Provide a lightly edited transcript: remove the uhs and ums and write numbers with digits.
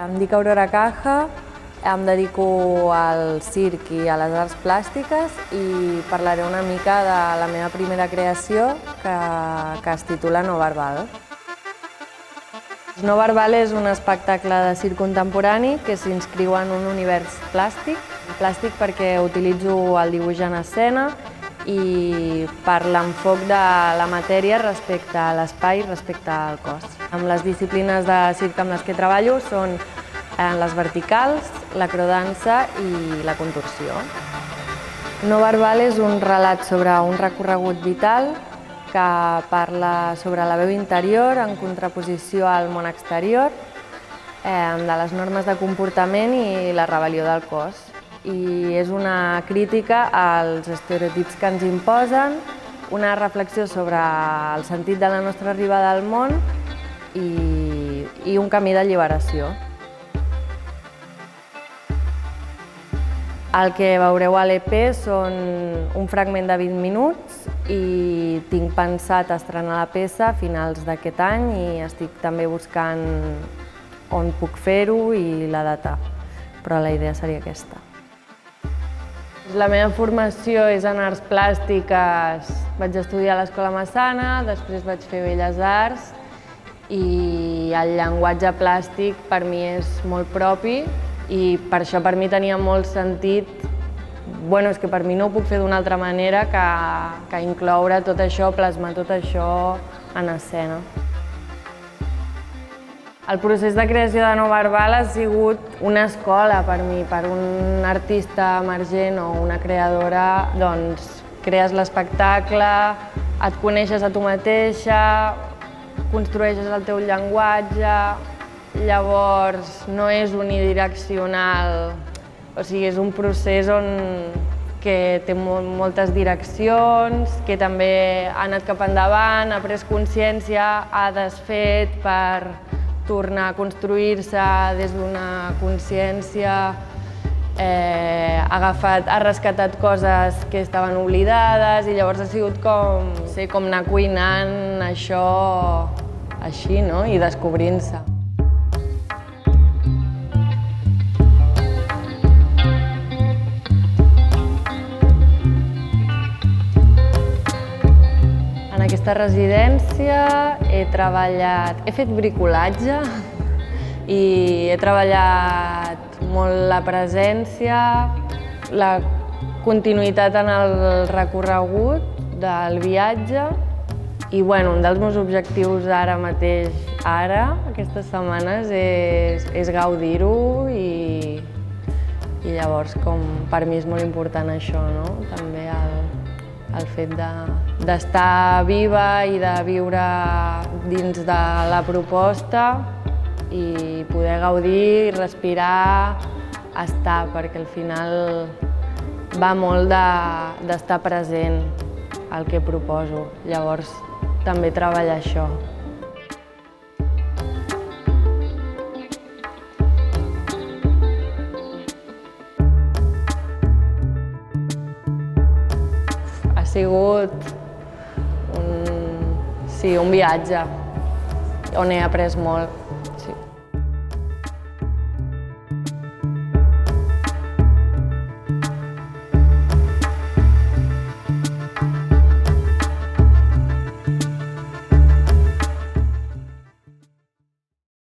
Em dic Aurora Caja, em dedico al circ i a les arts plàstiques i parlaré una mica de la meva primera creació que es titula No Verbal. No Verbal és un espectacle de circ contemporani que s'inscriu en un univers plàstic. Plàstic perquè utilitzo el dibuix en escena i per l'enfoc de la matèria respecte a l'espai, respecte al cos. Amb les disciplines de circ amb les que treballo són les verticals, l'acrodansa i la contorsió. No Verbal és un relat sobre un recorregut vital que parla sobre la veu interior en contraposició al món exterior, de les normes de comportament i la rebel·lió del cos. I és una crítica als estereotips que ens imposen, una reflexió sobre el sentit de la nostra arribada al món i un camí d'alliberació. El que veureu a l'EP són un fragment de 20 minuts i tinc pensat estrenar la peça a finals d'aquest any i estic també buscant on puc fer-ho i la data, però la idea seria aquesta. La meva formació és en arts plàstiques. Vaig estudiar a l'Escola Massana, després vaig fer Belles Arts i el llenguatge plàstic per mi és molt propi i per això per mi tenia molt sentit, és que per mi no ho puc fer d'una altra manera que incloure tot això, plasmar tot això en escena. El procés de creació de No Verbal ha sigut una escola per mi, per un artista emergent o una creadora, doncs crees l'espectacle, et coneixes a tu mateixa, construeixes el teu llenguatge, llavors no és unidireccional, o sigui, és un procés que té moltes direccions, que també ha anat cap endavant, ha pres consciència, ha desfet per tornar a construir-se des d'una consciència, ha rescatat coses que estaven oblidades i llavors ha sigut com anar cuinant això així, no? I descobrint-se. En aquesta residència he fet bricolatge i he treballat molt la presència, la continuïtat en el recorregut del viatge i un dels meus objectius ara mateix, aquestes setmanes, és gaudir-ho i llavors per mi és molt important això, no? També el fet d'estar viva i de viure dins de la proposta i poder gaudir, respirar, estar, perquè al final va molt d'estar present al que proposo. Llavors, també treballar això. Ha sigut un viatge on he après molt.